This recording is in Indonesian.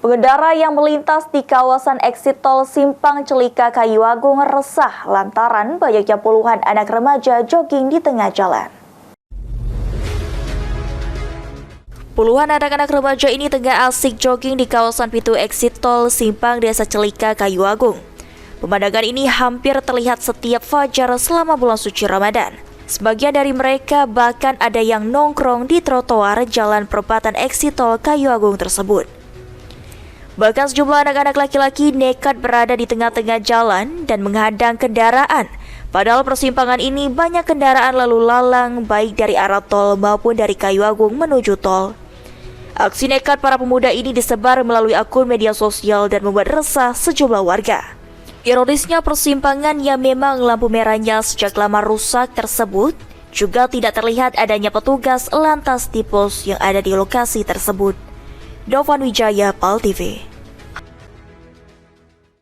Pengendara yang melintas di kawasan eksit tol Simpang Celika Kayu Agung resah lantaran banyaknya puluhan anak remaja jogging di tengah jalan. Puluhan anak-anak remaja ini tengah asik jogging di kawasan pintu eksit tol Simpang Desa Celika Kayu Agung. Pemandangan ini hampir terlihat setiap fajar selama bulan suci Ramadan. Sebagian dari mereka bahkan ada yang nongkrong di trotoar jalan perempatan eksit tol Kayu Agung tersebut. Bahkan sejumlah anak-anak laki-laki nekat berada di tengah-tengah jalan dan menghadang kendaraan. Padahal persimpangan ini banyak kendaraan lalu lalang baik dari arah tol maupun dari Kayu Agung menuju tol. Aksi nekat para pemuda ini disebar melalui akun media sosial dan membuat resah sejumlah warga. Ironisnya persimpangan yang memang lampu merahnya sejak lama rusak tersebut juga tidak terlihat adanya petugas lantas di pos yang ada di lokasi tersebut. Novan Wijaya, PAL TV.